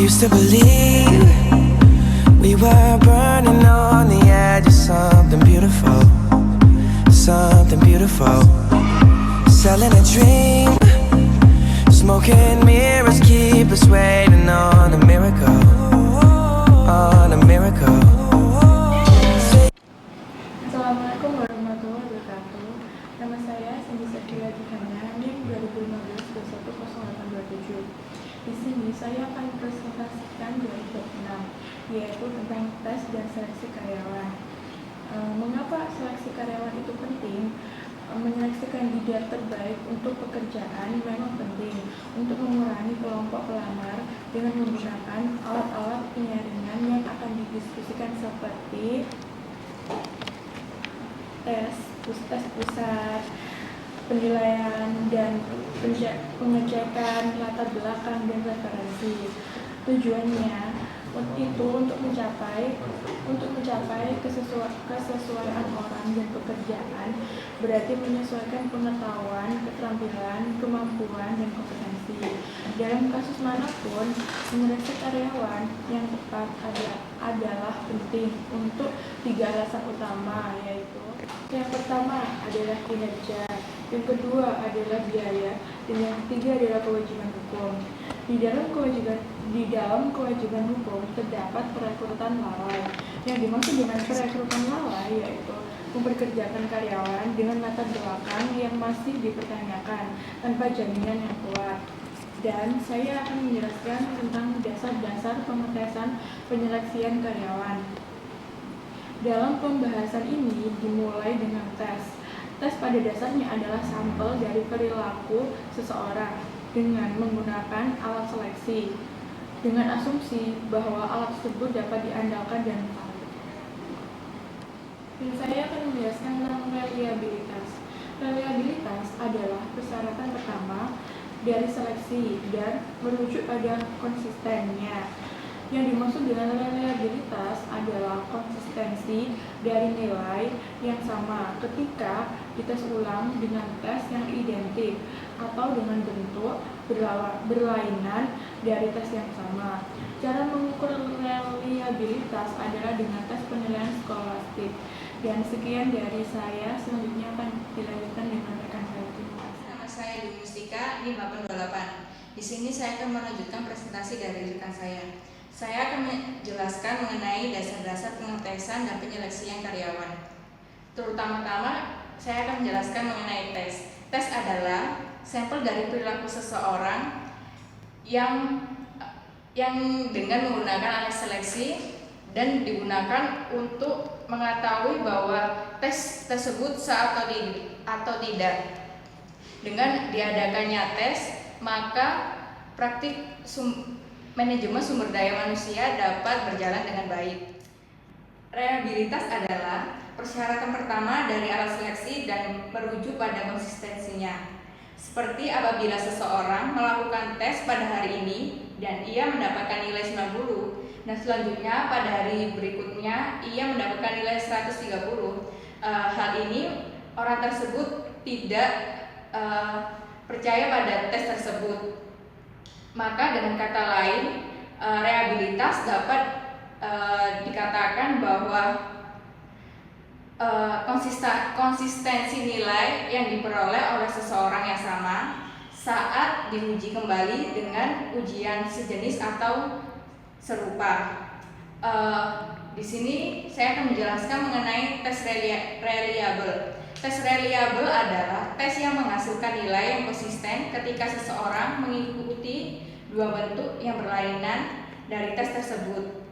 used to believe we were burning on the edge of something beautiful, something beautiful. Selling a dream, smoking mirrors keep us waiting on a miracle, on a miracle. Assalamualaikum warahmatullahi wabarakatuh. Nama saya Cindy Satria Dihana, NIM 2015-210827. Di sini saya akan presentasikan dari bab 6, yaitu tentang tes dan seleksi karyawan. Mengapa seleksi karyawan itu penting? Menyeleksi kandidat terbaik untuk pekerjaan memang penting untuk mengurangi kelompok pelamar dengan menggunakan alat-alat penyaringan yang akan didiskusikan seperti tes pusat, penilaian dan pengecekan latar belakang dan referensi. Tujuannya itu untuk mencapai kesesuaian orang dan pekerjaan, berarti menyesuaikan pengetahuan, keterampilan, kemampuan, dan kompetensi. Dalam kasus manapun, menyeleksi karyawan yang tepat adalah penting untuk 3 alasan utama, yaitu yang pertama adalah kinerja, yang kedua adalah biaya, dan yang ketiga adalah kewajiban hukum. Di dalam kewajiban hukum terdapat perekrutan lalai. Yang dimaksud dengan perekrutan lalai yaitu memperkerjakan karyawan dengan latar belakang yang masih dipertanyakan tanpa jaminan yang kuat. Dan saya akan menjelaskan tentang dasar-dasar pengetesan penyeleksian karyawan. Dalam pembahasan ini dimulai dengan tes. Tes pada dasarnya adalah sampel dari perilaku seseorang dengan menggunakan alat seleksi, dengan asumsi bahwa alat tersebut dapat diandalkan dan valid. Dan saya akan menjelaskan tentang reliabilitas. Reliabilitas adalah persyaratan pertama dari seleksi dan merujuk pada konsistennya. Yang dimaksud dengan reliabilitas adalah konsistensi dari nilai yang sama ketika dites ulang dengan tes yang identik atau dengan bentuk berlainan dari tes yang sama. Cara mengukur reliabilitas adalah dengan tes penilaian skolastik. Dan sekian dari saya, selanjutnya akan dilanjutkan dengan rekan saya. Nama saya Dwi Mustika, NIM 828. Di sini saya akan melanjutkan presentasi dari rekan saya. Saya akan menjelaskan mengenai dasar-dasar pengetesan dan penyeleksian karyawan. Terutama-tama, saya akan menjelaskan mengenai tes. Tes adalah sampel dari perilaku seseorang yang dengan menggunakan alat seleksi dan digunakan untuk mengetahui bahwa tes tersebut sah atau tidak. Dengan diadakannya tes, maka praktik manajemen sumber daya manusia dapat berjalan dengan baik. Reliabilitas adalah persyaratan pertama dari alat seleksi dan merujuk pada konsistensinya. Seperti apabila seseorang melakukan tes pada hari ini dan ia mendapatkan nilai 90, dan selanjutnya pada hari berikutnya ia mendapatkan nilai 130. Hal ini orang tersebut tidak percaya pada tes tersebut. Maka dengan kata lain, reliabilitas dapat dikatakan bahwa konsistensi nilai yang diperoleh oleh seseorang yang sama saat diuji kembali dengan ujian sejenis atau serupa. Di sini saya akan menjelaskan mengenai tes reliable. Tes reliable adalah tes yang menghasilkan nilai yang konsisten ketika seseorang mengikuti 2 bentuk yang berlainan dari tes tersebut.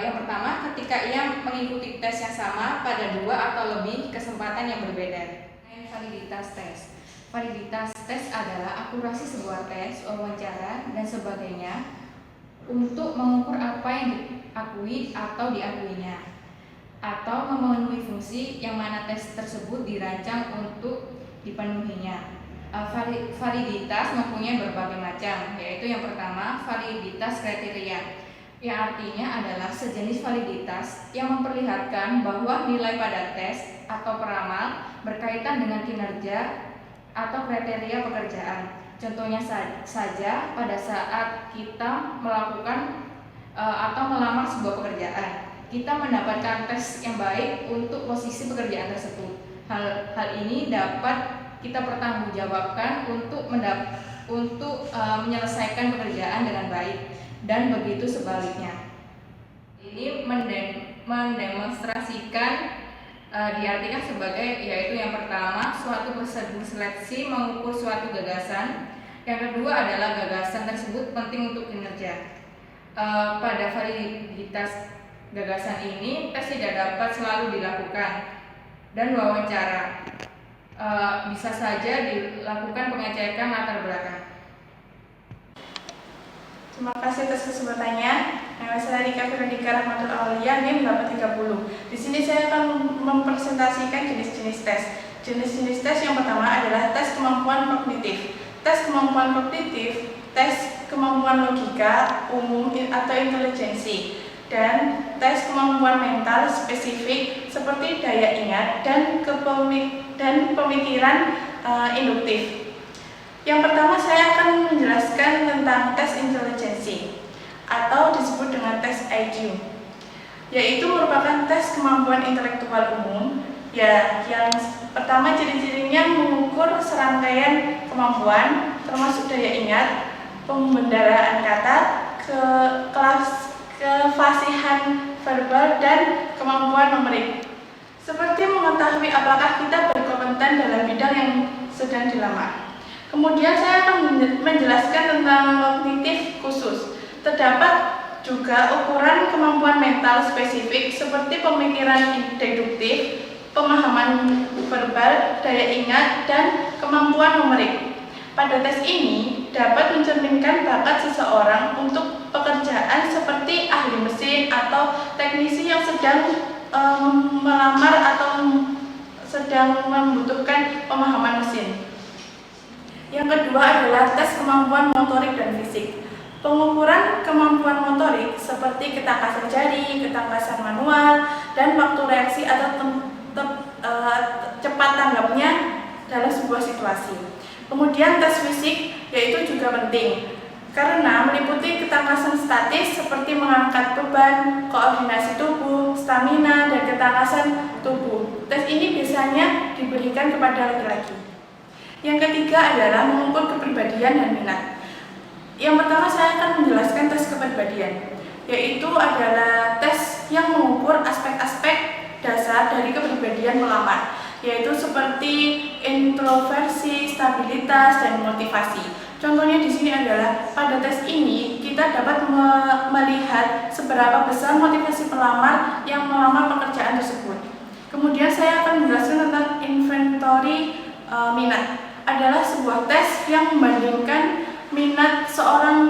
Yang pertama, ketika ia mengikuti tes yang sama pada 2 atau lebih kesempatan yang berbeda. Validitas tes. Validitas tes adalah akurasi sebuah tes, wawancara, dan sebagainya untuk mengukur apa yang diakui atau diakuinya, atau memenuhi fungsi yang mana tes tersebut dirancang untuk dipenuhinya. Validitas mempunyai berbagai macam, yaitu yang pertama, validitas kriteria, yang artinya adalah sejenis validitas yang memperlihatkan bahwa nilai pada tes atau peramal berkaitan dengan kinerja atau kriteria pekerjaan. Contohnya saja pada saat kita melakukan atau melamar sebuah pekerjaan, kita mendapatkan tes yang baik untuk posisi pekerjaan tersebut. Hal ini dapat kita pertanggungjawabkan untuk menyelesaikan pekerjaan dengan baik, dan begitu sebaliknya. Ini mendemonstrasikan diartikan sebagai, yaitu yang pertama, suatu prosedur seleksi mengukur suatu gagasan. Yang kedua adalah gagasan tersebut penting untuk kinerja. Pada validitas gagasan ini, tes tidak dapat selalu dilakukan, dan wawancara bisa saja dilakukan pengecekan latar belakang. Terima kasih atas kesempatannya. Nama saya Rika Veronica Rahmatul Aulia, NIM 830. Di sini saya akan mempresentasikan jenis-jenis tes. Jenis-jenis tes yang pertama adalah tes kemampuan kognitif. Tes kemampuan kognitif, tes kemampuan logika, umum atau intelijensi, dan tes kemampuan mental spesifik seperti daya ingat dan pemikiran induktif. Yang pertama saya akan menjelaskan tentang tes intelijensi atau disebut dengan tes IQ, yaitu merupakan tes kemampuan intelektual umum. Yang pertama ciri-cirinya mengukur serangkaian kemampuan termasuk daya ingat, pembendaraan kata, kefasihan verbal, dan kemampuan numerik. Seperti mengetahui apakah kita berkompeten dalam bidang yang sedang dilamar. Kemudian saya akan menjelaskan tentang kognitif khusus. Terdapat juga ukuran kemampuan mental spesifik seperti pemikiran deduktif, pemahaman verbal, daya ingat, dan kemampuan numerik. Pada tes ini dapat mencerminkan bakat seseorang untuk pekerjaan seperti ahli mesin atau teknisi yang sedang melamar atau sedang membutuhkan pemahaman mesin. Yang kedua adalah tes kemampuan motorik dan fisik. Pengukuran kemampuan motorik seperti ketangkasan jari, ketangkasan manual, dan waktu reaksi atau cepat tanggapnya dalam sebuah situasi. Kemudian tes fisik yaitu juga penting karena meliputi ketangkasan statis seperti mengangkat beban, koordinasi tubuh, stamina, dan ketangkasan tubuh. Tes ini biasanya diberikan kepada laki-laki. Yang ketiga adalah mengukur kepribadian dan minat. Yang pertama saya akan menjelaskan tes kepribadian, yaitu adalah tes yang mengukur aspek-aspek dasar dari kepribadian pelamar, yaitu seperti introversi, stabilitas, dan motivasi. Contohnya di sini adalah pada tes ini kita dapat melihat seberapa besar motivasi pelamar yang melamar pekerjaan tersebut. Kemudian saya akan menjelaskan tentang inventory minat. Adalah sebuah tes yang membandingkan minat seseorang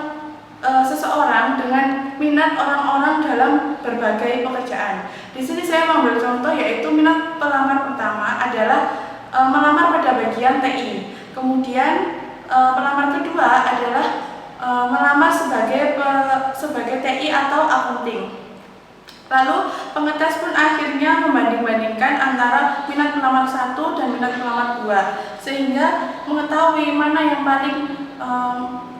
dengan minat orang-orang dalam berbagai pekerjaan. Di sini saya mengambil contoh, yaitu minat pelamar pertama adalah melamar pada bagian TI. Kemudian pelamar kedua adalah melamar sebagai TI atau akunting. Lalu pengetes pun akhirnya membanding-bandingkan antara minat pelamar 1 dan minat pelamar 2, sehingga mengetahui mana yang paling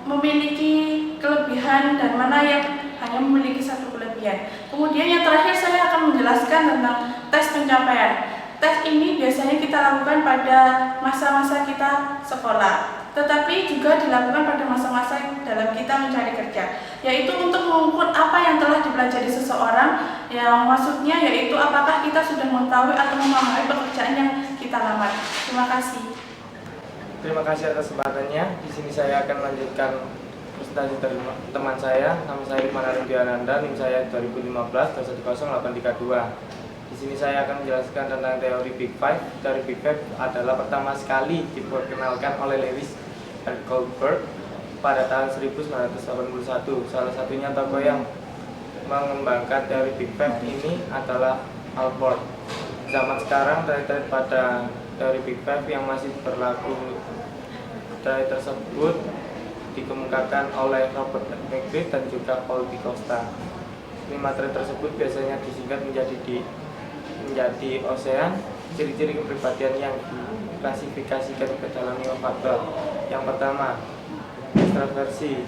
memiliki kelebihan dan mana yang hanya memiliki satu kelebihan. Kemudian yang terakhir saya akan menjelaskan tentang tes pencapaian. Tes ini biasanya kita lakukan pada masa-masa kita sekolah, tetapi juga dilakukan pada masa-masa dalam kita mencari kerja, yaitu untuk mengukur apa yang telah dipelajari seseorang, yang maksudnya yaitu apakah kita sudah mengetahui atau memahami pekerjaan yang kita lamar. Terima kasih. Terima kasih atas kesempatannya. Di sini saya akan melanjutkan presentasi dari teman saya. Nama saya Iman Arundiananda, NIM saya 2015 10832. Di sini saya akan menjelaskan tentang teori Big Five. Teori Big Five adalah pertama sekali diperkenalkan oleh Lewis and Goldberg pada tahun 1981. Salah satunya tokoh yang mengembangkan teori Big Five ini adalah Albert. Zaman sekarang teori pada teori Big Five yang masih berlaku, teori tersebut dikemukakan oleh Robert McCrea dan juga Paul Di Costa. 5 teori tersebut biasanya disingkat menjadi OSEAN. Ciri-ciri kepribadian yang diklasifikasikan ke dalam 5 faktor. Yang pertama, ekstraversi,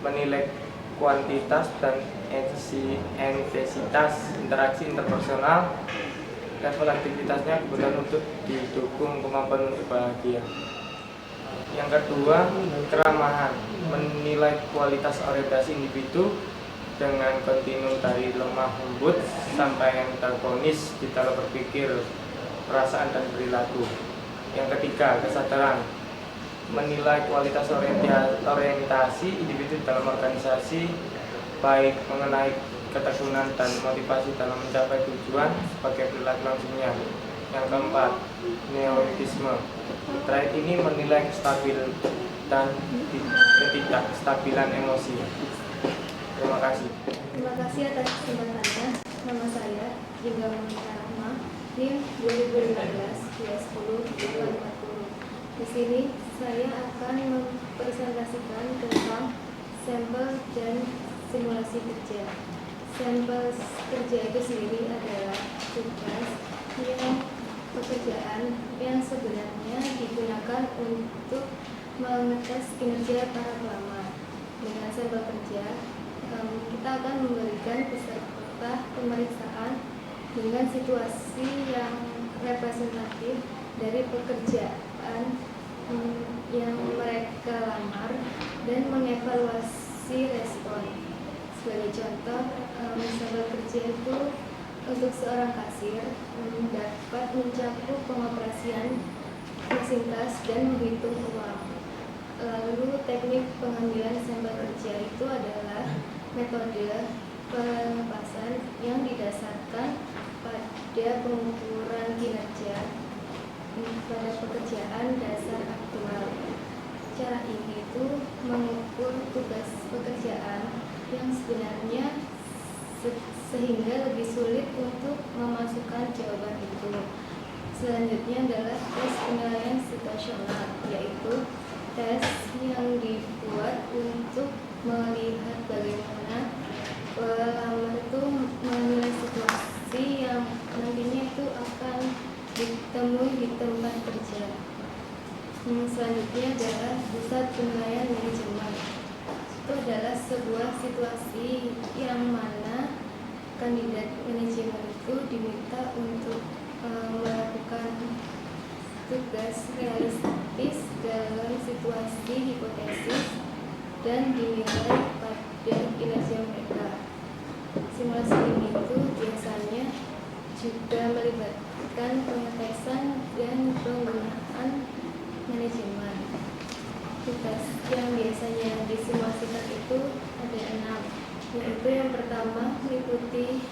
menilai kuantitas dan intensitas interaksi interpersonal. Level aktivitasnya kebutuhan untuk didukung kemampuan untuk bahagia. Yang kedua, keramahan, menilai kualitas orientasi individu dengan kontinu dari lemah lembut sampai antagonis di dalam berpikir, perasaan dan perilaku. Yang ketiga, kesadaran, menilai kualitas orientasi individu dalam organisasi, baik mengenai ketekunan dan motivasi dalam mencapai tujuan sebagai perilaku langsungnya. Yang keempat, neologisme. Trait ini menilai stabil dan ketidakstabilan emosi. Terima kasih. Terima kasih atas kesempatannya. Nama saya Jingga Monika Rahma, NIM 2015-2010-240. Di sini saya akan mempresentasikan tentang sampel dan simulasi kerja. Sampel kerja itu sendiri adalah tugas pekerjaan yang sebenarnya digunakan untuk mengetes kinerja para pelamar. Dengan sampel kerja, kita akan memberikan peserta pemeriksaan dengan situasi yang representatif dari pekerjaan yang mereka lamar dan mengevaluasi respon. Sebagai contoh, sampel kerja itu untuk seorang kasir dapat mencakup pengoperasian mesin tas dan menghitung uang. Lalu teknik pengambilan sampel kerja itu adalah metode pelepasan yang didasarkan pada pengukuran kinerja pada pekerjaan dasar aktual. Cara ini itu mengukur tugas pekerjaan yang sebenarnya sehingga lebih sulit untuk memasukkan jawaban itu. Selanjutnya adalah tes penilaian situasional, yaitu tes yang dibuat untuk melihat bagaimana pelamar itu menilai situasi yang nantinya itu akan ditemui di tempat kerja. Selanjutnya adalah pusat penilaian manajemen. Itu adalah sebuah situasi yang mana kandidat manajemen itu diminta untuk melakukan tugas realistis dalam situasi hipotesis dan dinilai pada kinerja mereka. Simulasi ini itu biasanya juga melibatkan pengetesan dan penggunaan manajemen. Tugas yang biasanya disimulasikan itu ada 6, yaitu yang pertama meliputi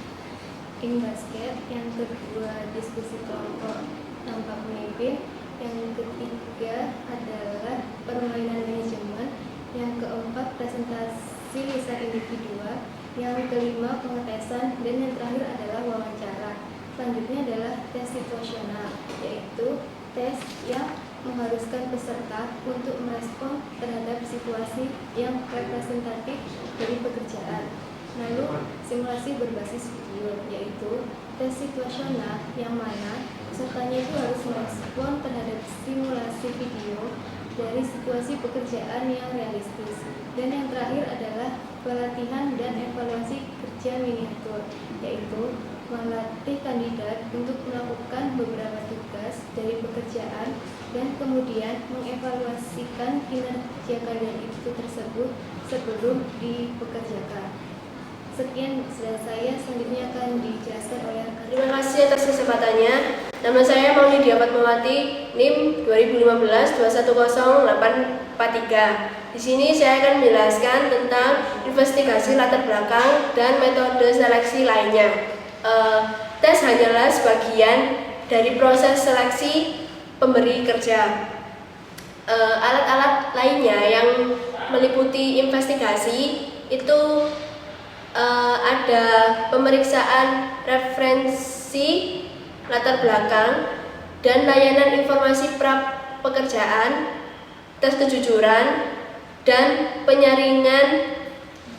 ing basket, yang kedua diskusi kelompok tanpa pemimpin, yang ketiga adalah permainan manajemen, yang keempat presentasi lisan individual, yang kelima pengetesan, dan yang terakhir adalah wawancara. Selanjutnya adalah tes situasional, yaitu tes yang mengharuskan peserta untuk merespon terhadap situasi yang representatif dari pekerjaan. Lalu simulasi berbasis video, yaitu tes situasional yang mana pesertanya itu harus merespon terhadap simulasi video dari situasi pekerjaan yang realistis. Dan yang terakhir adalah pelatihan dan evaluasi kerja miniatur, yaitu melatih kandidat untuk melakukan beberapa tugas dari pekerjaan dan kemudian mengevaluasikan kinerja kandidat itu tersebut sebelum dipekerjakan. Sekian dari saya, selanjutnya akan dijelaskan oleh rekan. Terima kasih atas kesempatannya. Nama saya Maulidi Fatmawati, NIM 2015-210-843. Di sini saya akan menjelaskan tentang investigasi latar belakang dan metode seleksi lainnya. Tes hanyalah sebagian dari proses seleksi pemberi kerja. Alat-alat lainnya yang meliputi investigasi itu ada pemeriksaan referensi latar belakang dan layanan informasi pra pekerjaan, tes kejujuran, dan penyaringan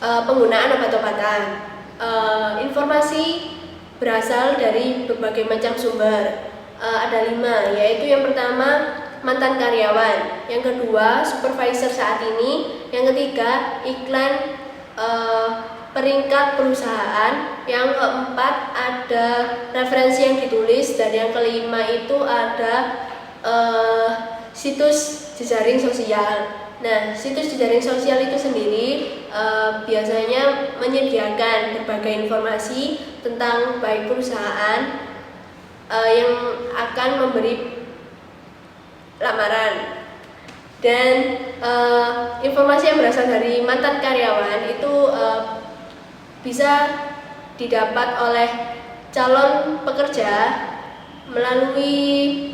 penggunaan obat-obatan. Informasi berasal dari berbagai macam sumber. Ada 5, yaitu yang pertama mantan karyawan. Yang kedua, supervisor saat ini. Yang ketiga, iklan peringkat perusahaan. Yang keempat, ada referensi yang ditulis. Dan yang kelima itu ada situs jejaring sosial. Nah, situs jejaring sosial itu sendiri biasanya menyediakan berbagai informasi tentang baik perusahaan yang akan memberi lamaran, dan informasi yang berasal dari mantan karyawan itu bisa didapat oleh calon pekerja melalui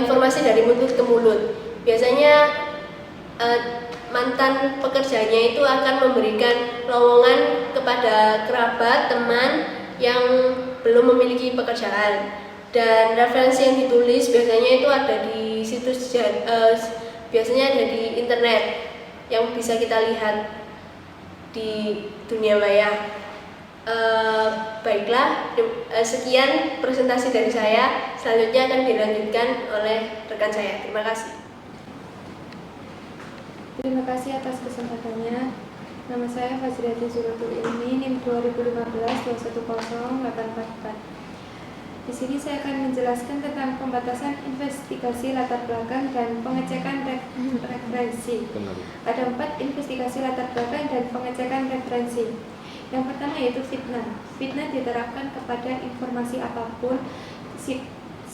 informasi dari mulut ke mulut. Biasanya mantan pekerjanya itu akan memberikan lowongan kepada kerabat, teman yang belum memiliki pekerjaan. Dan referensi yang ditulis biasanya itu ada di situs, biasanya ada di internet yang bisa kita lihat di dunia maya. Baiklah, sekian presentasi dari saya. Selanjutnya akan dilanjutkan oleh rekan saya. Terima kasih. Terima kasih atas kesempatannya. Nama saya Fazriati Zuratul Ilmi, NIM 2015-210844. Di sini saya akan menjelaskan tentang pembatasan investigasi latar belakang dan pengecekan referensi. Ada 4 investigasi latar belakang dan pengecekan referensi. Yang pertama yaitu fitnah. Fitnah diterapkan kepada informasi apapun si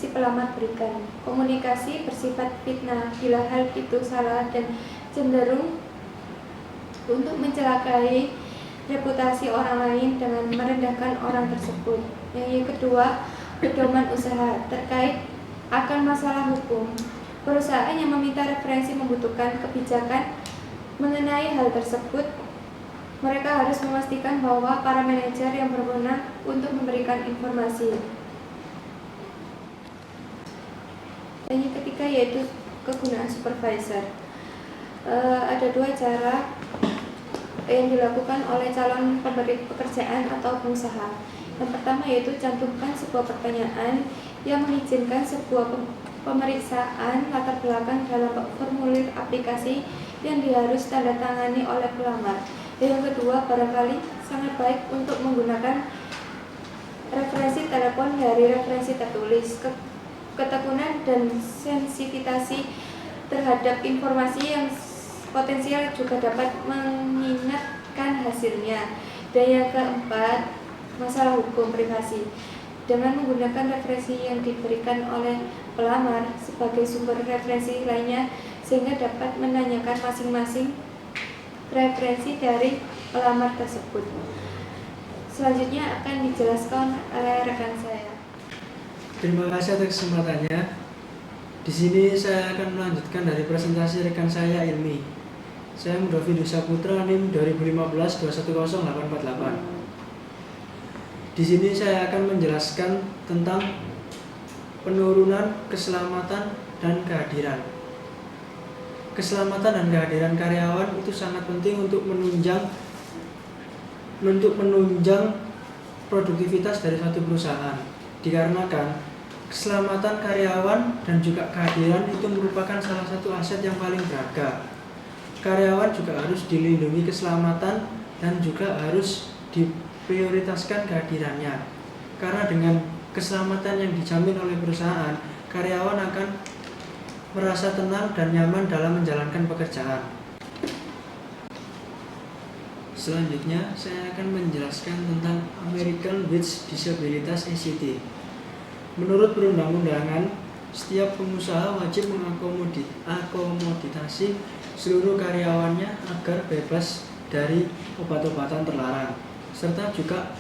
pelamar berikan. Komunikasi bersifat fitnah bila hal itu salah dan cenderung untuk mencelakai reputasi orang lain dengan merendahkan orang tersebut. Yang kedua, pedoman usaha terkait akan masalah hukum. Perusahaan yang meminta referensi membutuhkan kebijakan mengenai hal tersebut. Mereka harus memastikan bahwa para manajer yang berwenang untuk memberikan informasi. Dan yang ketiga yaitu kegunaan supervisor. Ada 2 cara yang dilakukan oleh calon pemberi pekerjaan atau pengusaha. Yang pertama yaitu cantumkan sebuah pertanyaan yang mengizinkan sebuah pemeriksaan latar belakang dalam formulir aplikasi yang harus tanda tangani oleh pelamar. Yang kedua, barangkali sangat baik untuk menggunakan referensi telepon dari referensi tertulis. Ketekunan dan sensitivitas terhadap informasi yang potensial juga dapat mengingatkan hasilnya. Dan yang keempat, masalah hukum privasi. Dengan menggunakan referensi yang diberikan oleh pelamar sebagai sumber referensi lainnya, sehingga dapat menanyakan masing-masing referensi dari pelamar tersebut. Selanjutnya akan dijelaskan oleh rekan saya. Terima kasih atas kesempatannya. Di sini saya akan melanjutkan dari presentasi rekan saya Ilmi. Saya Mudafi Dusa Putra, NIM 2015-210848. Di sini saya akan menjelaskan tentang penurunan keselamatan dan kehadiran. Keselamatan dan kehadiran karyawan itu sangat penting untuk menunjang produktivitas dari suatu perusahaan. Dikarenakan keselamatan karyawan dan juga kehadiran itu merupakan salah satu aset yang paling berharga. Karyawan juga harus dilindungi keselamatan dan juga harus diprioritaskan kehadirannya. Karena dengan keselamatan yang dijamin oleh perusahaan, karyawan akan merasa tenang dan nyaman dalam menjalankan pekerjaan. Selanjutnya, saya akan menjelaskan tentang American with Disabilities ACT. Menurut perundang-undangan, setiap pengusaha wajib mengakomoditasi seluruh karyawannya agar bebas dari obat-obatan terlarang, serta juga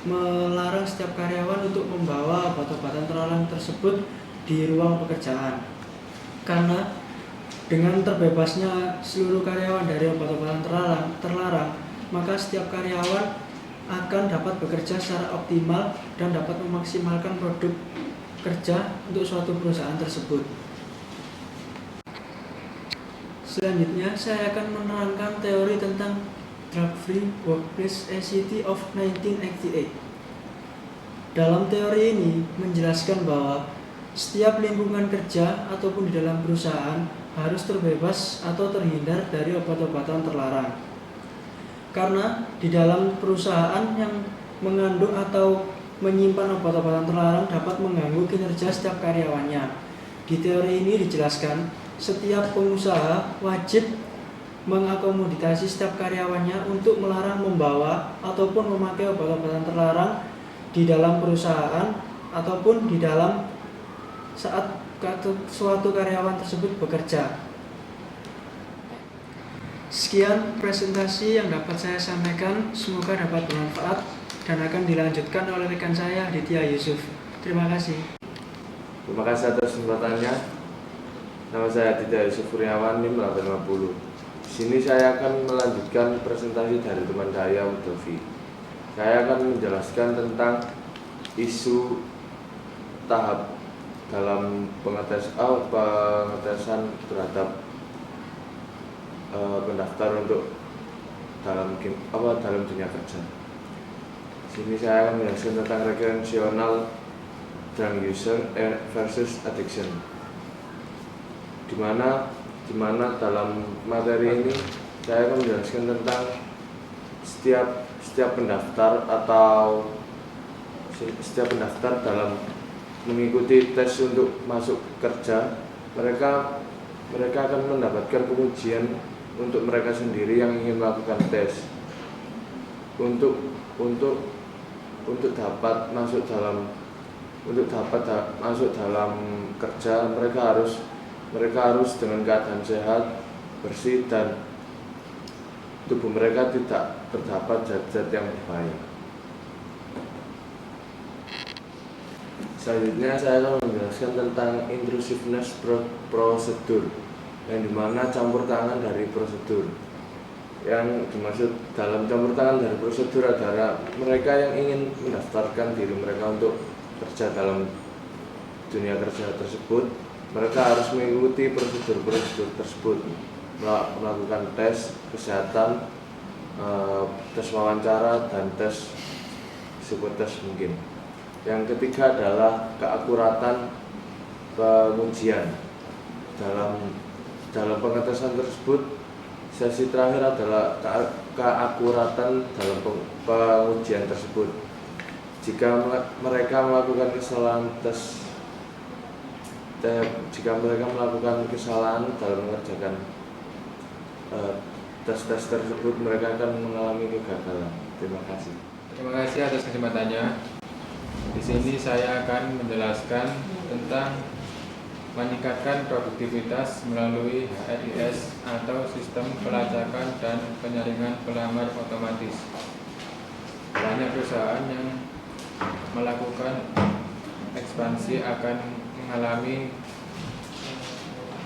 melarang setiap karyawan untuk membawa obat-obatan terlarang tersebut di ruang pekerjaan. Karena dengan terbebasnya seluruh karyawan dari obat-obatan terlarang, maka setiap karyawan akan dapat bekerja secara optimal dan dapat memaksimalkan produk kerja untuk suatu perusahaan tersebut. Selanjutnya, saya akan menerangkan teori tentang Drug Free Workplace ACT of 1988. Dalam teori ini menjelaskan bahwa Setiap lingkungan kerja ataupun di dalam perusahaan harus terbebas atau terhindar dari obat-obatan terlarang. Karena di dalam perusahaan yang mengandung atau menyimpan obat-obatan terlarang dapat mengganggu kinerja setiap karyawannya. Di teori ini dijelaskan, setiap pengusaha wajib mengakomodasi setiap karyawannya untuk melarang membawa ataupun memakai obat-obatan terlarang di dalam perusahaan ataupun di dalam saat suatu karyawan tersebut bekerja. Sekian presentasi yang dapat saya sampaikan, semoga dapat bermanfaat dan akan dilanjutkan oleh rekan saya Aditya Yusuf. Terima kasih. Terima kasih atas kesempatannya. Nama saya Aditya Yusuf Kurniawan, NIM 850. Di sini saya akan melanjutkan presentasi dari teman saya Udovi. Saya akan menjelaskan tentang isu tahap dalam pengetesan terhadap pendaftar untuk dalam dunia kerja. Sini saya akan menjelaskan tentang recreational drug user versus addiction. Di mana dalam materi ini saya akan menjelaskan tentang setiap pendaftar dalam mengikuti tes untuk masuk kerja, mereka akan mendapatkan pengujian untuk mereka sendiri yang ingin melakukan tes. Untuk dapat masuk dalam kerja, mereka harus dengan keadaan sehat, bersih, dan tubuh mereka tidak terdapat zat-zat yang berbahaya. Selanjutnya saya akan menjelaskan tentang intrusiveness prosedur, yang dimana campur tangan dari prosedur. Yang dimaksud dalam campur tangan dari prosedur adalah mereka yang ingin mendaftarkan diri mereka untuk kerja dalam dunia kerja tersebut, mereka harus mengikuti prosedur tersebut, melakukan tes kesehatan, tes wawancara, dan tes psikotes mungkin. Yang ketiga adalah keakuratan pengujian. Dalam pengetesan tersebut, sesi terakhir adalah keakuratan dalam pengujian tersebut. Jika mereka melakukan kesalahan dalam mengerjakan tes tersebut, mereka akan mengalami kegagalan. Terima kasih. Terima kasih atas kesempatannya. Di sini saya akan menjelaskan tentang meningkatkan produktivitas melalui HRIS atau sistem pelacakan dan penyaringan pelamar otomatis. Banyak perusahaan yang melakukan ekspansi akan mengalami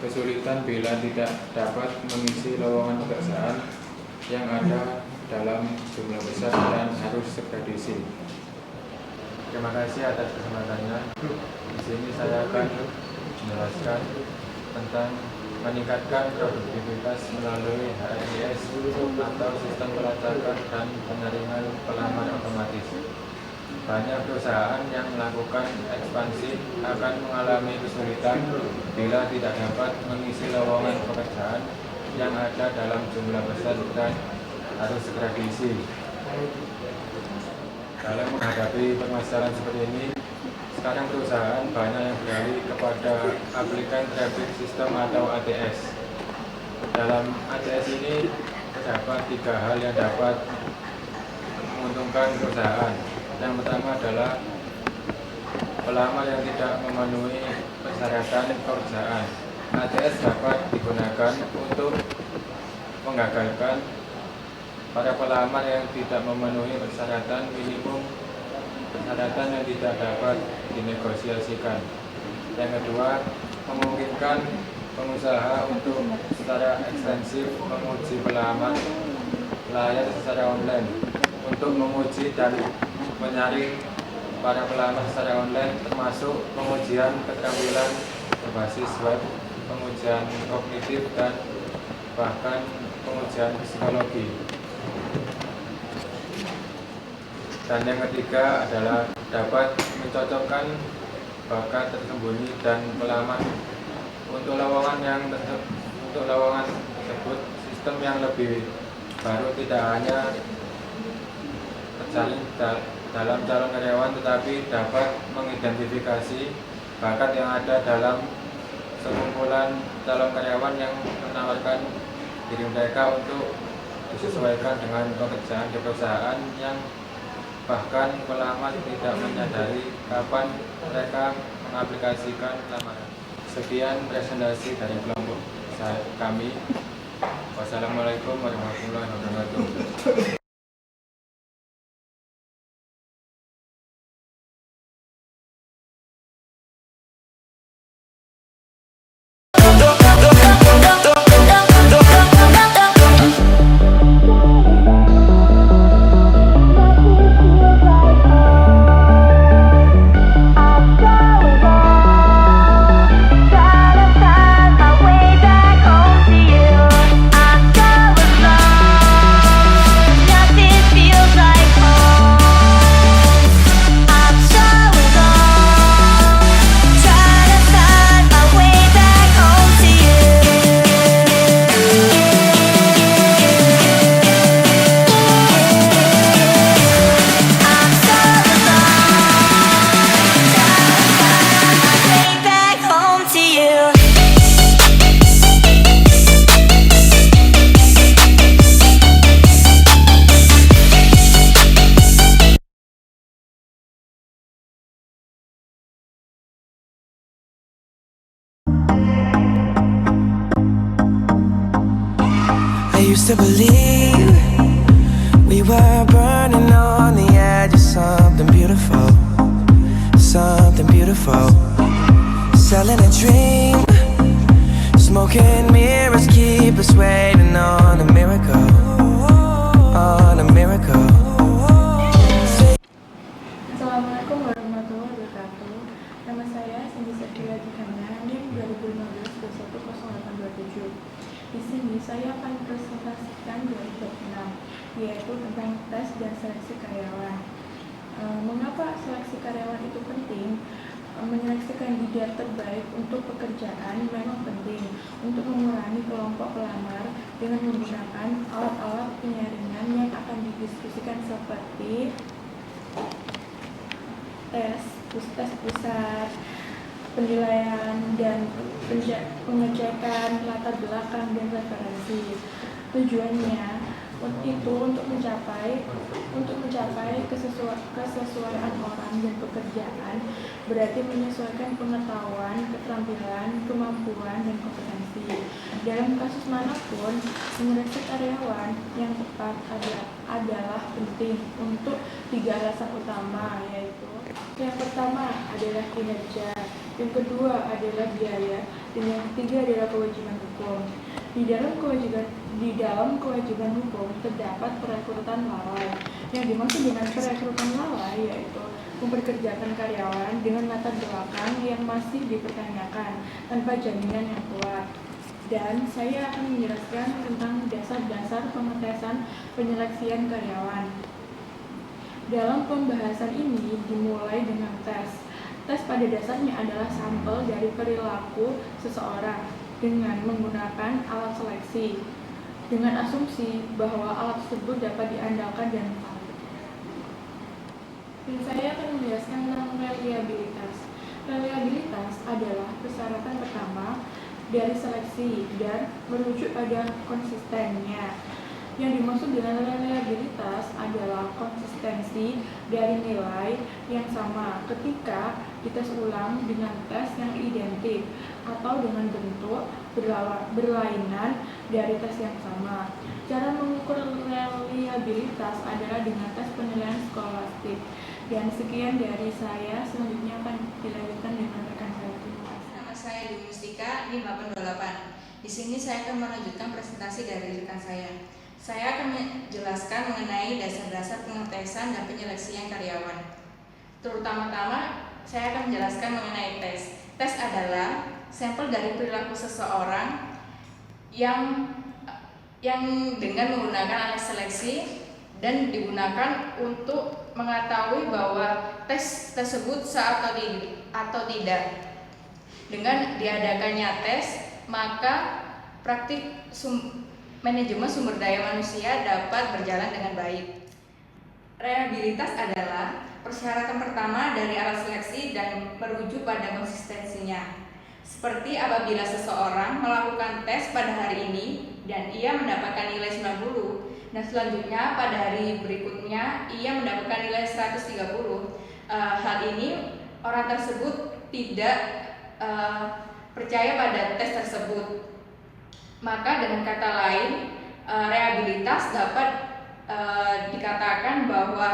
kesulitan bila tidak dapat mengisi lowongan pekerjaan yang ada dalam jumlah besar dan harus segera diisi. Terima kasih atas kesempatannya. Di sini saya akan menjelaskan tentang meningkatkan produktivitas melalui HRIS atau sistem pelacakan dan penyaringan pelamar otomatis. Banyak perusahaan yang melakukan ekspansi akan mengalami kesulitan bila tidak dapat mengisi lowongan pekerjaan yang ada dalam jumlah besar dan harus segera diisi. Dalam menghadapi permasalahan seperti ini, sekarang perusahaan banyak yang beralih kepada aplikasi traffic system atau ATS. Dalam ATS ini terdapat 3 hal yang dapat menguntungkan perusahaan. Yang pertama adalah pelamar yang tidak memenuhi persyaratan pekerjaan. ATS dapat digunakan untuk menggagalkan para pelamar yang tidak memenuhi persyaratan minimum, persyaratan yang tidak dapat dinegosiasikan. Yang kedua, memungkinkan pengusaha untuk secara ekstensif menguji pelamar layar secara online untuk menguji dan menyaring para pelamar secara online, termasuk pengujian keterampilan berbasis web, pengujian kognitif, dan bahkan pengujian psikologi. Dan yang ketiga adalah dapat mencocokkan bakat tersembunyi dan pengalaman. Untuk lowongan tersebut, sistem yang lebih baru tidak hanya terjalin dalam calon karyawan, tetapi dapat mengidentifikasi bakat yang ada dalam sekumpulan calon karyawan yang menawarkan diri mereka untuk disesuaikan dengan pekerjaan di perusahaan yang bahkan pelamar tidak menyadari kapan mereka mengaplikasikan lamaran. Sekian presentasi dari kelompok kami. Wassalamualaikum warahmatullahi wabarakatuh. I used to believe we were burning on the edge of something beautiful, something beautiful. Selling a dream, smoking mirrors keep us waiting on a miracle, on a miracle. Assalamualaikum warahmatullahi wabarakatuh. Nama saya Cindy Septia Dikana, NIM 2015-210827. Di sini saya akan presentasikan dari bab 6, yaitu tentang tes dan seleksi karyawan. Mengapa seleksi karyawan itu penting? Menyeleksi kandidat terbaik untuk pekerjaan memang penting untuk mengurangi kelompok pelamar dengan menggunakan alat-alat penyaringan yang akan didiskusikan seperti tes pusat, penilaian dan pengecekan latar belakang dan referensi. Tujuannya itu untuk mencapai kesesuaian orang dan pekerjaan, berarti menyesuaikan pengetahuan, keterampilan, kemampuan, dan kompetensi. Dalam kasus manapun, menyeleksi karyawan yang tepat adalah penting untuk 3 alasan utama, yaitu yang pertama adalah kinerja, yang kedua adalah biaya, dan yang ketiga adalah kewajiban hukum. Di dalam kewajiban hukum terdapat perekrutan lalai. Yang dimaksud dengan perekrutan lalai yaitu memperkerjakan karyawan dengan latar belakang yang masih dipertanyakan tanpa jaminan yang kuat. Dan saya akan menjelaskan tentang dasar-dasar pengetesan penyeleksian karyawan. Dalam pembahasan ini dimulai dengan tes. Tes pada dasarnya adalah sampel dari perilaku seseorang dengan menggunakan alat seleksi, dengan asumsi bahwa alat tersebut dapat diandalkan dan valid. Dan saya akan menjelaskan tentang reliabilitas. Reliabilitas adalah persyaratan pertama dari seleksi dan merujuk pada konsistennya. Yang dimaksud dengan reliabilitas adalah konsistensi dari nilai yang sama ketika dites ulang dengan tes yang identik atau dengan bentuk berlainan dari tes yang sama. Cara mengukur reliabilitas adalah dengan tes penilaian skolastik. Dan sekian dari saya, selanjutnya akan dilanjutkan dengan rekan saya. Nama saya Dewi Mustika, NIM 828. Di sini saya akan melanjutkan presentasi dari rekan saya. Saya akan menjelaskan mengenai dasar-dasar pengetesan dan penyeleksian karyawan. Terutama-tama, saya akan menjelaskan mengenai tes. Tes adalah sampel dari perilaku seseorang yang dengan menggunakan alat seleksi dan digunakan untuk mengetahui bahwa tes tersebut atau tidak. Dengan diadakannya tes, maka praktik manajemen sumber daya manusia dapat berjalan dengan baik. Reliabilitas adalah persyaratan pertama dari alat seleksi dan merujuk pada konsistensinya. Seperti apabila seseorang melakukan tes pada hari ini dan ia mendapatkan nilai 90, dan selanjutnya pada hari berikutnya ia mendapatkan nilai 130. Hal ini orang tersebut tidak percaya pada tes tersebut. Maka dengan kata lain, reliabilitas dapat dikatakan bahwa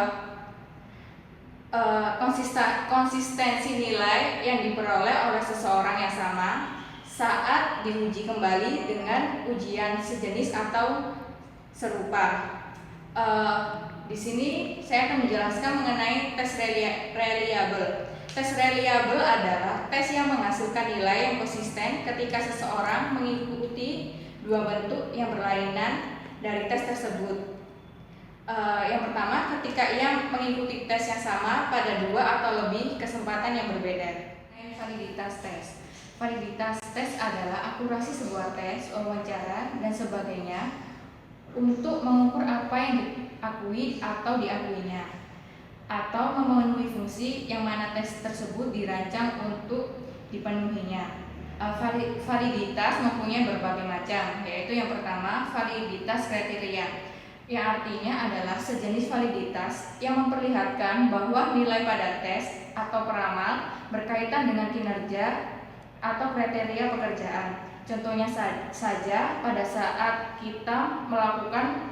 konsistensi nilai yang diperoleh oleh seseorang yang sama saat diuji kembali dengan ujian sejenis atau serupa. Di sini saya akan menjelaskan mengenai tes reliable. Tes reliable adalah tes yang menghasilkan nilai yang konsisten ketika seseorang mengikuti dua bentuk yang berlainan dari tes tersebut. Yang pertama, ketika ia mengikuti tes yang sama pada 2 atau lebih kesempatan yang berbeda. Validitas tes. Validitas tes adalah akurasi sebuah tes, wawancara, dan sebagainya untuk mengukur apa yang diakui atau diakuinya, atau memenuhi fungsi yang mana tes tersebut dirancang untuk dipenuhinya. Validitas mempunyai berbagai macam, yaitu yang pertama, validitas kriteria, yang artinya adalah sejenis validitas yang memperlihatkan bahwa nilai pada tes atau peramal berkaitan dengan kinerja atau kriteria pekerjaan. Contohnya saja pada saat kita melakukan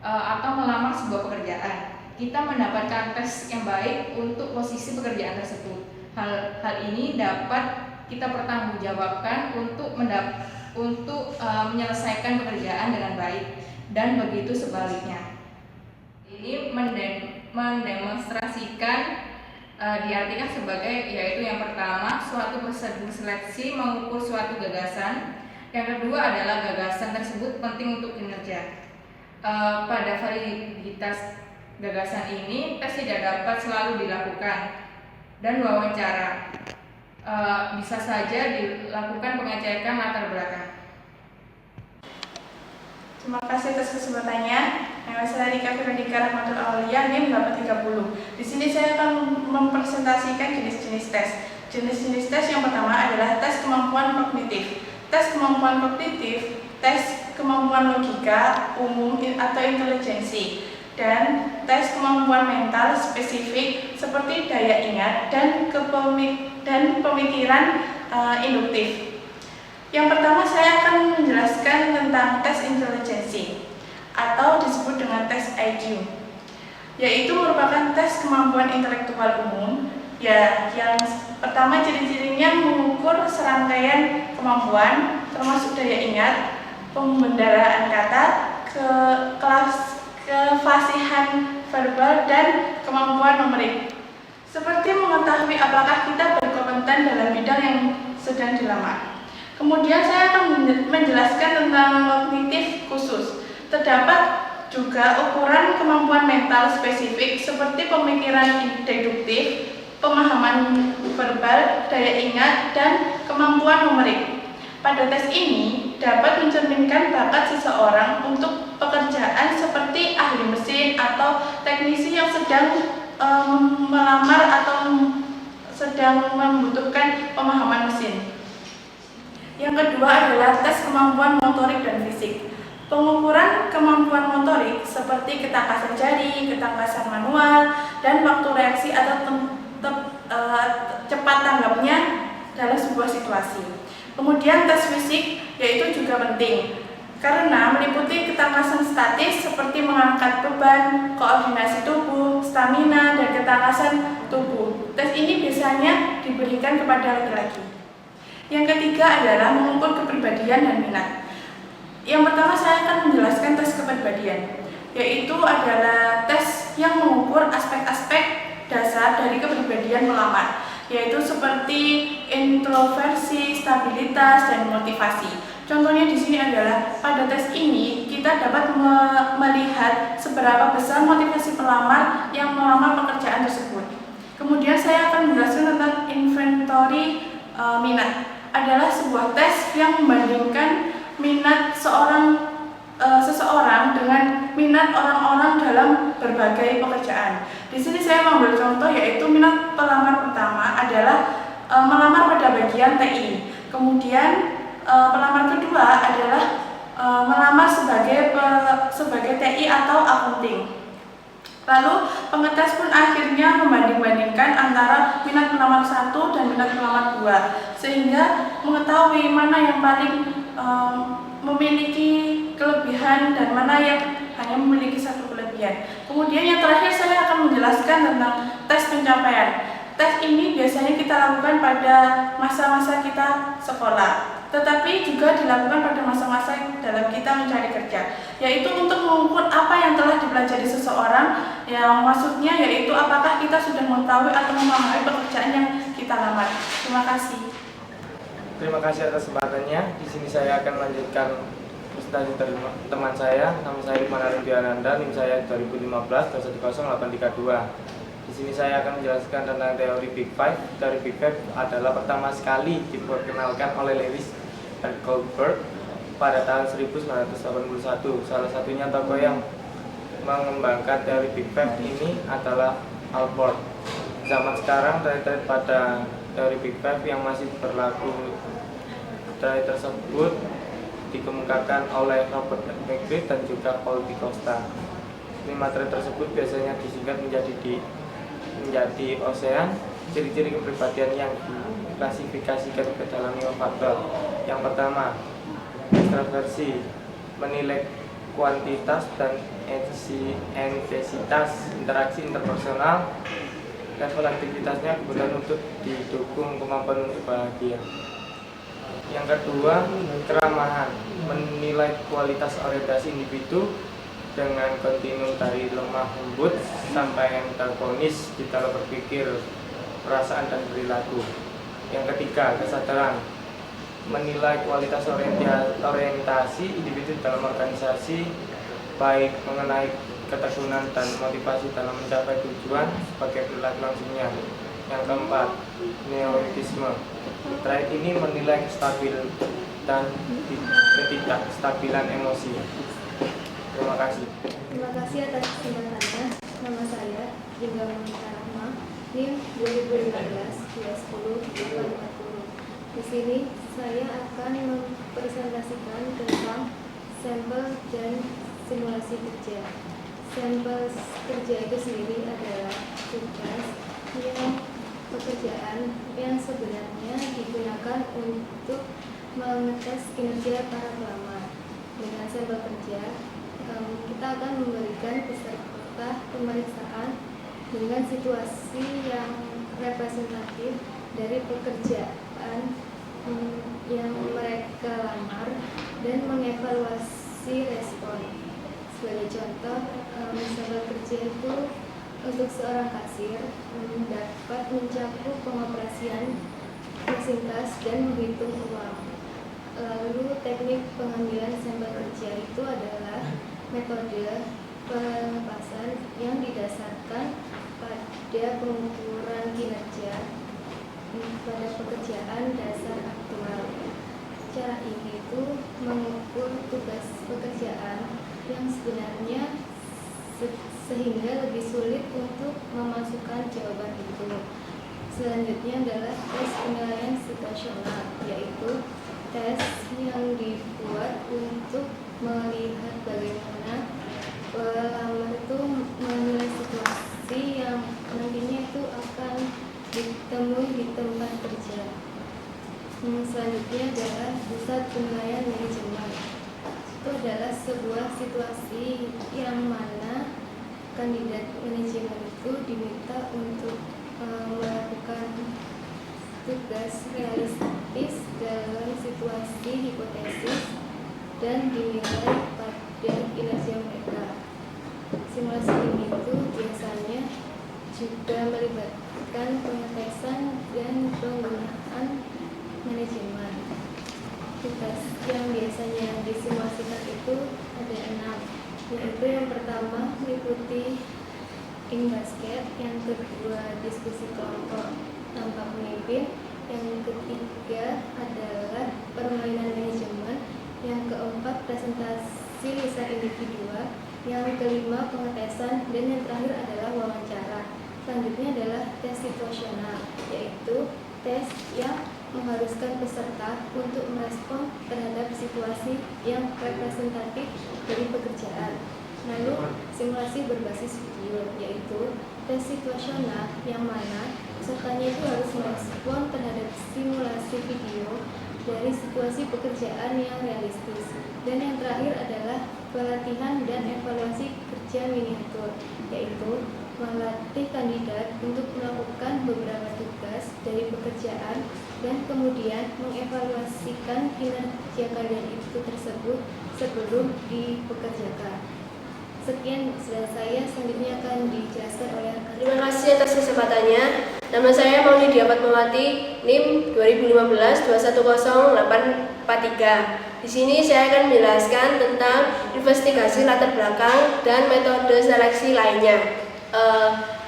atau melamar sebuah pekerjaan, kita mendapatkan tes yang baik untuk posisi pekerjaan tersebut. Hal ini dapat kita pertanggungjawabkan untuk menyelesaikan pekerjaan dengan baik. Dan begitu sebaliknya. Ini mendemonstrasikan diartikan sebagai, yaitu yang pertama, suatu prosedur seleksi mengukur suatu gagasan. Yang kedua adalah gagasan tersebut penting untuk kinerja. Pada validitas gagasan ini, tes tidak dapat selalu dilakukan, dan wawancara bisa saja dilakukan pengecekan latar belakang. Terima kasih atas kesempatannya. Nama saya Rika Firdika Rahmatul Aulia, NIM 830. Di sini saya akan mempresentasikan jenis-jenis tes. Jenis-jenis tes yang pertama adalah tes kemampuan kognitif. Tes kemampuan kognitif, tes kemampuan logika, umum atau intelijensi, dan tes kemampuan mental spesifik seperti daya ingat dan pemikiran induktif. Yang pertama saya akan menjelaskan tentang tes intelijensi atau disebut dengan tes IQ, yaitu merupakan tes kemampuan intelektual umum. Yang pertama ciri-cirinya mengukur serangkaian kemampuan termasuk daya ingat, pembendaraan kata, kefasihan verbal, dan kemampuan numerik. Seperti mengetahui apakah kita berkompeten dalam bidang yang sedang dilamar. Kemudian saya akan menjelaskan tentang kognitif khusus. Terdapat juga ukuran kemampuan mental spesifik seperti pemikiran deduktif, pemahaman verbal, daya ingat, dan kemampuan numerik. Pada tes ini dapat mencerminkan bakat seseorang untuk pekerjaan seperti ahli mesin atau teknisi yang sedang melamar atau sedang membutuhkan pemahaman mesin. Yang kedua adalah tes kemampuan motorik dan fisik. Pengukuran kemampuan motorik seperti ketangkasan jari, ketangkasan manual, dan waktu reaksi atau cepat tanggapnya dalam sebuah situasi. Kemudian tes fisik yaitu juga penting karena meliputi ketangkasan statis seperti mengangkat beban, koordinasi tubuh, stamina, dan ketangkasan tubuh. Tes ini biasanya diberikan kepada laki-laki. Yang ketiga adalah mengukur kepribadian dan minat. Yang pertama saya akan menjelaskan tes kepribadian, yaitu adalah tes yang mengukur aspek-aspek dasar dari kepribadian pelamar, yaitu seperti introversi, stabilitas, dan motivasi. Contohnya di sini adalah pada tes ini kita dapat melihat seberapa besar motivasi pelamar yang melamar pekerjaan tersebut. Kemudian saya akan menjelaskan tentang inventory minat. Adalah sebuah tes yang membandingkan minat seseorang dengan minat orang-orang dalam berbagai pekerjaan. Di sini saya mengambil contoh, yaitu minat pelamar pertama adalah melamar pada bagian TI. Kemudian pelamar kedua adalah melamar sebagai TI atau akunting. Lalu pengetes pun akhirnya membanding-bandingkan antara minat pelamar 1 dan minat pelamar 2, sehingga mengetahui mana yang paling memiliki kelebihan dan mana yang hanya memiliki satu kelebihan. Kemudian yang terakhir saya akan menjelaskan tentang tes pencapaian. Tes ini biasanya kita lakukan pada masa-masa kita sekolah, tetapi juga dilakukan pada masa-masa dalam kita mencari kerja, yaitu untuk mengukur apa yang telah dipelajari seseorang, yang maksudnya yaitu apakah kita sudah mengetahui atau memahami pekerjaan yang kita lamar. Terima kasih. Terima kasih atas kesempatannya. Di sini saya akan melanjutkan presentasi dari teman saya. Nama saya Iman Ardiananda, NIM saya 2015-10832. Di sini saya akan menjelaskan tentang teori Big Five. Teori Big Five adalah pertama sekali diperkenalkan oleh Lewis dan Goldberg pada tahun 1981. Salah satunya tokoh yang mengembangkan teori Big Five ini adalah Albert. Zaman sekarang teori pada teori Big Five yang masih berlaku, teori tersebut dikemukakan oleh Robert McCrea dan juga Paul Di Costa. 5 teori tersebut biasanya disingkat menjadi OSEAN. Ciri-ciri kepribadian yang diklasifikasikan ke dalam 5 faktor. Yang pertama, ekstraversi, menilai kuantitas dan intensitas interaksi interpersonal. Level aktivitasnya kebutuhan untuk didukung kemampuan untuk bahagia. Yang kedua, keramahan, menilai kualitas orientasi individu dengan kontinu dari lemah lembut sampai antagonis di dalam berpikir, perasaan dan perilaku. Yang ketiga, kesadaran, menilai kualitas orientasi individu dalam organisasi, baik mengenai ketekunan dan motivasi dalam mencapai tujuan sebagai perilaku langsungnya. Yang keempat, neurotisme. Trait ini menilai stabil dan ketidakstabilan emosi. Terima kasih. Terima kasih atas kesempatannya. Nama saya Jingga Monika Rahma, NIM 2015-210-250. Di sini saya akan mempresentasikan tentang sampel dan simulasi kerja. Sampel kerja itu sendiri adalah tugas pekerjaan yang sebenarnya digunakan untuk mengetes kinerja para pelamar. Dengan sampel kerja, kita akan memberikan peserta pemeriksaan dengan situasi yang representatif dari pekerjaan yang mereka lamar dan mengevaluasi respon. Sebagai contoh, sampel kerja itu untuk seorang kasir dapat mencakup pengoperasian mesin kas dan menghitung uang. Lalu teknik pengambilan sampel kerja itu adalah metode pelepasan yang didasarkan pada pengukuran kinerja pada pekerjaan dasar aktual. Cara ini itu mengukur tugas pekerjaan yang sebenarnya sehingga lebih sulit untuk memasukkan jawaban itu. Selanjutnya adalah tes penilaian situasional, yaitu tes yang dibuat untuk melihat bagaimana pelamar itu menilai situasi yang nantinya itu akan ditemui di tempat kerja. Selanjutnya adalah pusat penilaian manajemen. Itu adalah sebuah situasi yang mana kandidat manajemen itu diminta untuk melakukan tugas realistis dalam situasi hipotesis dan dinilai pada kinerja mereka. Simulasi ini itu biasanya juga melibatkan pengetesan dan penggunaan manajemen. Tugas yang biasanya disimulasikan itu ada 6, yaitu yang pertama meliputi ring basket, yang kedua diskusi kelompok tanpa pemimpin, yang ketiga adalah permainan manajemen, yang keempat presentasi lisan individual, yang kelima pengetesan, dan yang terakhir adalah wawancara. Selanjutnya adalah tes situasional, yaitu tes yang mengharuskan peserta untuk merespon terhadap situasi yang representatif dari pekerjaan. Lalu simulasi berbasis video, yaitu tes situasional yang mana pesertanya itu harus merespon terhadap simulasi video dari situasi pekerjaan yang realistis. Dan yang terakhir adalah pelatihan dan evaluasi kerja miniatur, yaitu melatih kandidat untuk melakukan beberapa tugas dari pekerjaan dan kemudian mengevaluasikan kinerja kalian itu tersebut sebelum dipekerjakan. Sekian dari saya, selanjutnya akan dijelaskan oleh rekan. Terima kasih atas kesempatannya. Nama saya Mauli Fatmawati, NIM 2015-210-843. Di sini saya akan menjelaskan tentang investigasi latar belakang dan metode seleksi lainnya.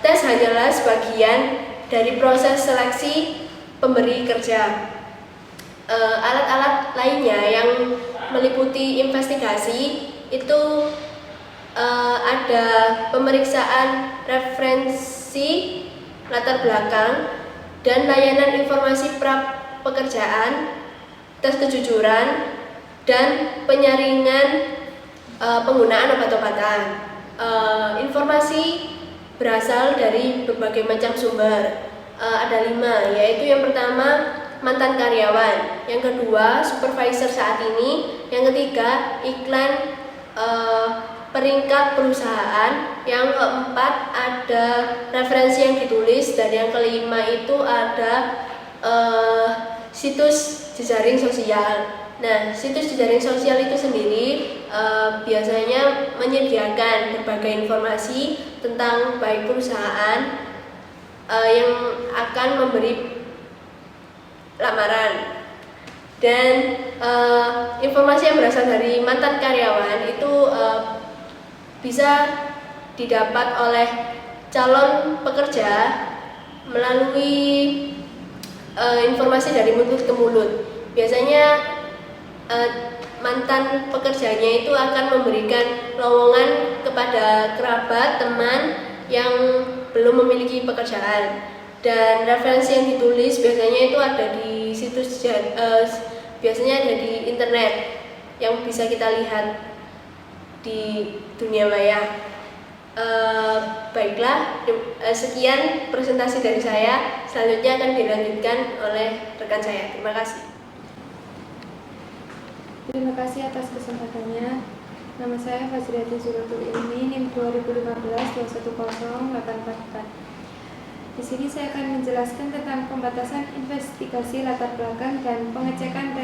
Tes hanyalah sebagian dari proses seleksi pemberi kerja. Alat-alat lainnya yang meliputi investigasi itu ada pemeriksaan referensi latar belakang dan layanan informasi pra pekerjaan, tes kejujuran, dan penyaringan penggunaan obat-obatan. Informasi berasal dari berbagai macam sumber. Ada 5, yaitu yang pertama mantan karyawan, yang kedua supervisor saat ini, yang ketiga iklan peringkat perusahaan, yang keempat ada referensi yang ditulis, dan yang kelima itu ada situs jejaring sosial. Nah, situs jejaring sosial itu sendiri biasanya menyediakan berbagai informasi tentang baik perusahaan yang akan memberi lamaran, dan informasi yang berasal dari mantan karyawan itu bisa didapat oleh calon pekerja melalui informasi dari mulut ke mulut. Biasanya mantan pekerjanya itu akan memberikan lowongan kepada kerabat, teman yang belum memiliki pekerjaan, dan referensi yang ditulis biasanya itu ada di situs biasanya ada di internet yang bisa kita lihat di dunia maya. Baiklah, sekian presentasi dari saya. Selanjutnya akan dilanjutkan oleh rekan saya. Terima kasih. Terima kasih atas kesempatannya. Nama saya Fazriati Suratul Ilmi, NIM 2015-210-844. Di sini saya akan menjelaskan tentang pembatasan investigasi latar belakang dan pengecekan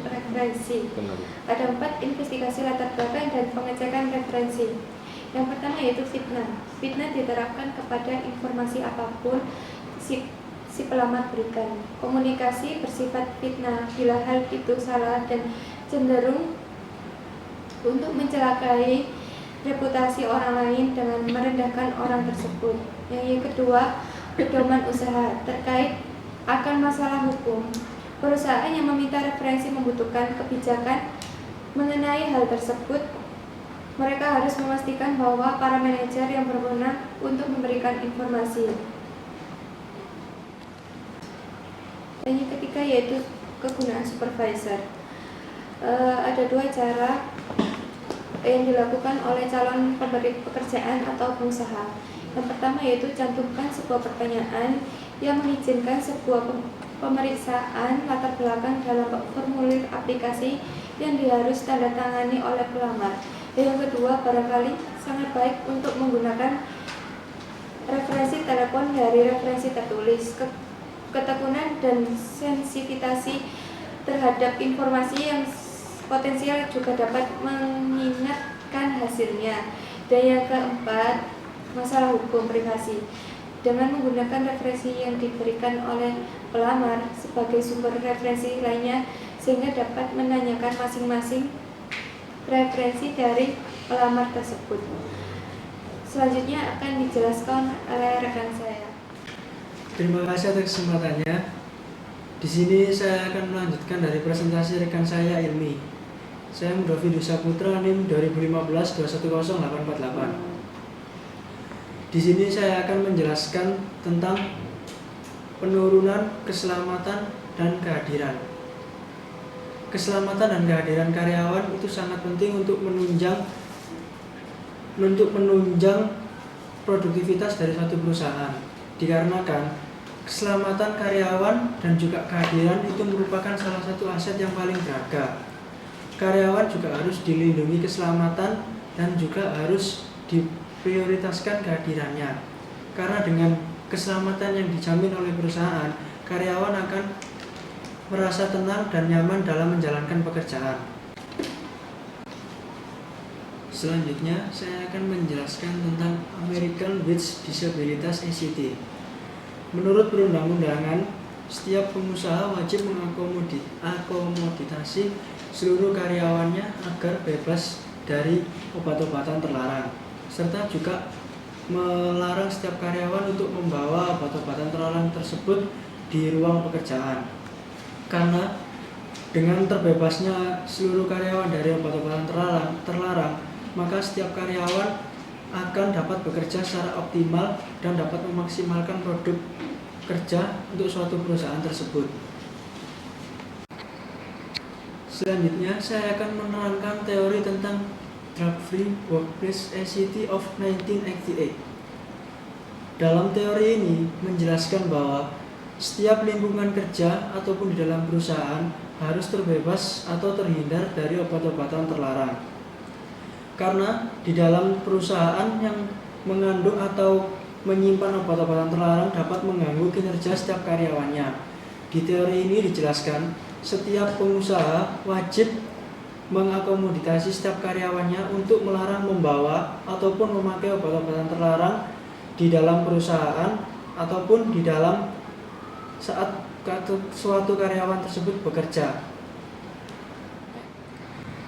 referensi. Ada 4 investigasi latar belakang dan pengecekan referensi. Yang pertama yaitu fitnah. Fitnah diterapkan kepada informasi apapun si pelamar berikan. Komunikasi bersifat fitnah bila hal itu salah dan cenderung untuk mencelakai reputasi orang lain dengan merendahkan orang tersebut. Yang kedua, pedoman usaha terkait akan masalah hukum. Perusahaan yang meminta referensi membutuhkan kebijakan mengenai hal tersebut. Mereka harus memastikan bahwa para manajer yang berwenang untuk memberikan informasi. Dan yang ketiga yaitu kegunaan supervisor. Ada 2 cara yang dilakukan oleh calon pemberi pekerjaan atau pengusaha. Yang pertama yaitu cantumkan sebuah pertanyaan yang mengizinkan sebuah pemeriksaan latar belakang dalam formulir aplikasi yang harus tanda tangani oleh pelamar. Yang kedua, barangkali sangat baik untuk menggunakan referensi telepon dari referensi tertulis. Ketekunan dan sensitivitas terhadap informasi yang potensial juga dapat mengingatkan hasilnya. Dan yang keempat, masalah hukum privasi. Dengan menggunakan referensi yang diberikan oleh pelamar sebagai sumber referensi lainnya, sehingga dapat menanyakan masing-masing referensi dari pelamar tersebut. Selanjutnya akan dijelaskan oleh rekan saya. Terima kasih atas kesempatannya. Di sini saya akan melanjutkan dari presentasi rekan saya Ilmi. Saya Mudafi Dusa Putra NIM 2015-210848. Di sini saya akan menjelaskan tentang penurunan keselamatan dan kehadiran. Keselamatan dan kehadiran karyawan itu sangat penting untuk menunjang produktivitas dari suatu perusahaan. Dikarenakan keselamatan karyawan dan juga kehadiran itu merupakan salah satu aset yang paling berharga. Karyawan juga harus dilindungi keselamatan dan juga harus diprioritaskan kehadirannya. Karena dengan keselamatan yang dijamin oleh perusahaan, karyawan akan merasa tenang dan nyaman dalam menjalankan pekerjaan. Selanjutnya, saya akan menjelaskan tentang American with Disabilities ACT. Menurut perundang-undangan, setiap pengusaha wajib mengakomoditasi seluruh karyawannya agar bebas dari obat-obatan terlarang, serta juga melarang setiap karyawan untuk membawa obat-obatan terlarang tersebut di ruang pekerjaan. Karena dengan terbebasnya seluruh karyawan dari obat-obatan terlarang, maka setiap karyawan akan dapat bekerja secara optimal dan dapat memaksimalkan produk kerja untuk suatu perusahaan tersebut. Selanjutnya, saya akan menerangkan teori tentang Drug Free Workplace ACT of 1988. Dalam teori ini menjelaskan bahwa setiap lingkungan kerja ataupun di dalam perusahaan harus terbebas atau terhindar dari obat-obatan terlarang. Karena di dalam perusahaan yang mengandung atau menyimpan obat-obatan terlarang dapat mengganggu kinerja setiap karyawannya. Di teori ini dijelaskan, setiap pengusaha wajib mengakomoditasi setiap karyawannya untuk melarang membawa ataupun memakai obat-obatan terlarang di dalam perusahaan ataupun di dalam saat suatu karyawan tersebut bekerja.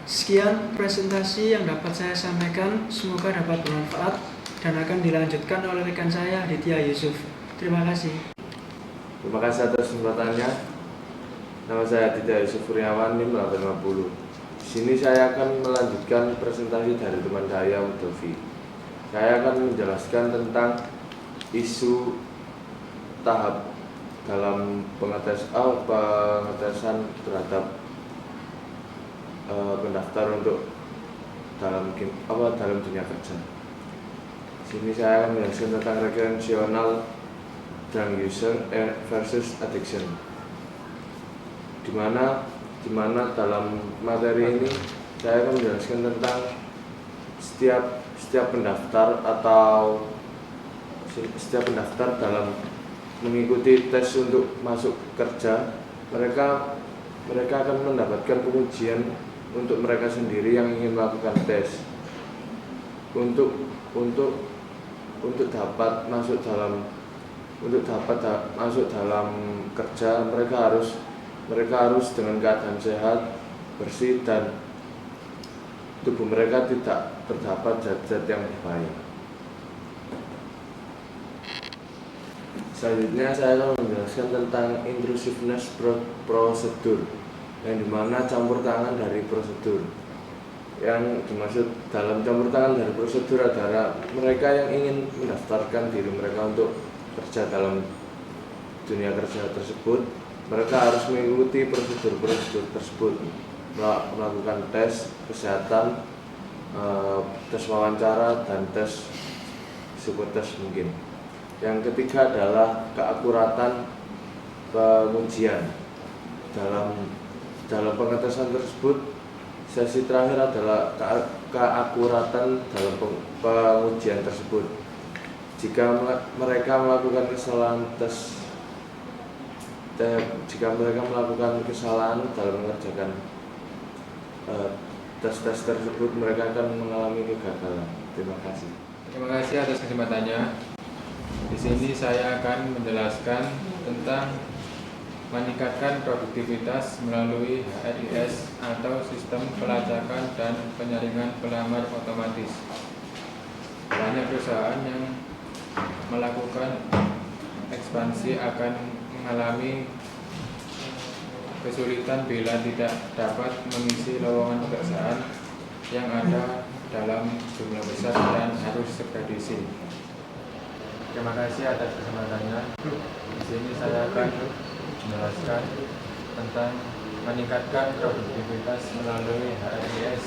Sekian presentasi yang dapat saya sampaikan, semoga dapat bermanfaat dan akan dilanjutkan oleh rekan saya Aditya Yusuf. Terima kasih. Terima kasih atas kesempatannya. Nama saya Aditya Yusuf Kurniawan, NIM 850. Di sini saya akan melanjutkan presentasi dari teman saya Mudafi. Saya akan menjelaskan tentang isu tahap dalam pengetesan terhadap pendaftar untuk dalam dunia kerja. Sini saya akan menjelaskan tentang recreational drug user versus addiction. Di mana dalam materi ini saya akan menjelaskan tentang setiap pendaftar dalam mengikuti tes untuk masuk kerja, mereka akan mendapatkan pengujian untuk mereka sendiri yang ingin melakukan tes. Untuk dapat masuk dalam kerja, mereka harus dengan keadaan sehat, bersih, dan tubuh mereka tidak terdapat zat-zat yang berbahaya. Selanjutnya saya akan menjelaskan tentang intrusiveness prosedur, yang dimana campur tangan dari prosedur. Yang dimaksud dalam campur tangan dari prosedur adalah mereka yang ingin mendaftarkan diri mereka untuk kerja dalam dunia kerja tersebut, mereka harus mengikuti prosedur tersebut, melakukan tes kesehatan, tes wawancara, dan tes psikotes mungkin. Yang ketiga adalah keakuratan pengujian. Dalam pengetesan tersebut, sesi terakhir adalah keakuratan dalam pengujian tersebut. Jika mereka melakukan kesalahan dalam mengerjakan tes tersebut, mereka akan mengalami kegagalan. Terima kasih. Terima kasih atas kesempatannya. Di sini saya akan menjelaskan tentang meningkatkan produktivitas melalui HRIS atau Sistem Pelacakan dan Penyaringan Pelamar Otomatis. Banyak perusahaan yang melakukan ekspansi akan mengalami kesulitan bila tidak dapat mengisi lowongan pekerjaan yang ada dalam jumlah besar dan harus segera diisi. Terima kasih atas kesempatannya. Di sini saya akan menjelaskan tentang meningkatkan produktivitas melalui HRIS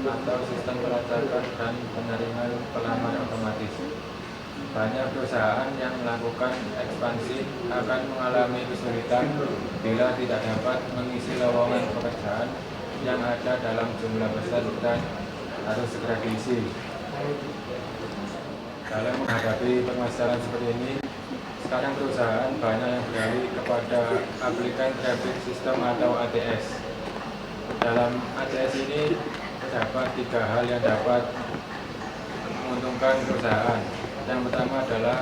atau sistem pelacakan dan penyaringan pelamar otomatis. Banyak perusahaan yang melakukan ekspansi akan mengalami kesulitan bila tidak dapat mengisi lowongan pekerjaan yang ada dalam jumlah besar dan harus segera diisi. Dalam menghadapi permasalahan seperti ini, sekarang perusahaan banyak yang beralih kepada aplikasi traffic system atau ATS. Dalam ATS ini terdapat 3 hal yang dapat menguntungkan perusahaan. Yang pertama adalah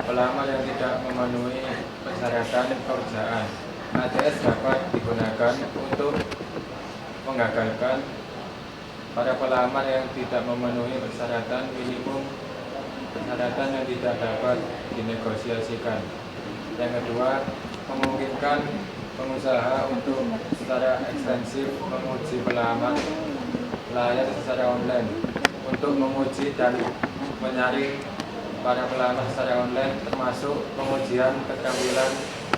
pelamar yang tidak memenuhi persyaratan pekerjaan. ATS dapat digunakan untuk menggagalkan para pelamar yang tidak memenuhi persyaratan minimum, persyaratan yang tidak dapat dinegosiasikan. Yang kedua, memungkinkan pengusaha untuk secara ekstensif menguji pelamar layar secara online untuk menguji dan menyaring para pelamar secara online, termasuk pengujian keterampilan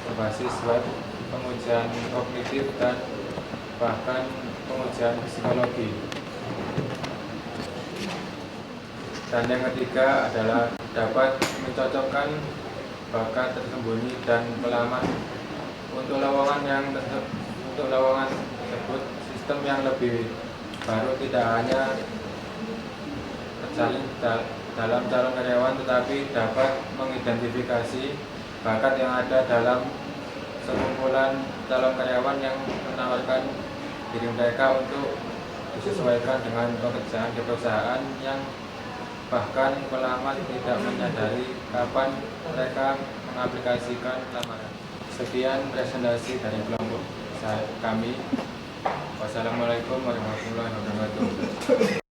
berbasis web, pengujian kognitif, dan bahkan pengujian psikologi. Dan yang ketiga adalah dapat mencocokkan bakat tersembunyi dan pelamar untuk lowongan tersebut. Sistem yang lebih baru tidak hanya terjalin dalam calon karyawan, tetapi dapat mengidentifikasi bakat yang ada dalam sekumpulan calon karyawan yang menawarkan diri mereka untuk disesuaikan dengan pekerjaan di perusahaan yang bahkan pelamar tidak menyadari kapan mereka mengaplikasikan lamaran. Sekian presentasi dari kelompok kami. Wassalamualaikum warahmatullahi wabarakatuh.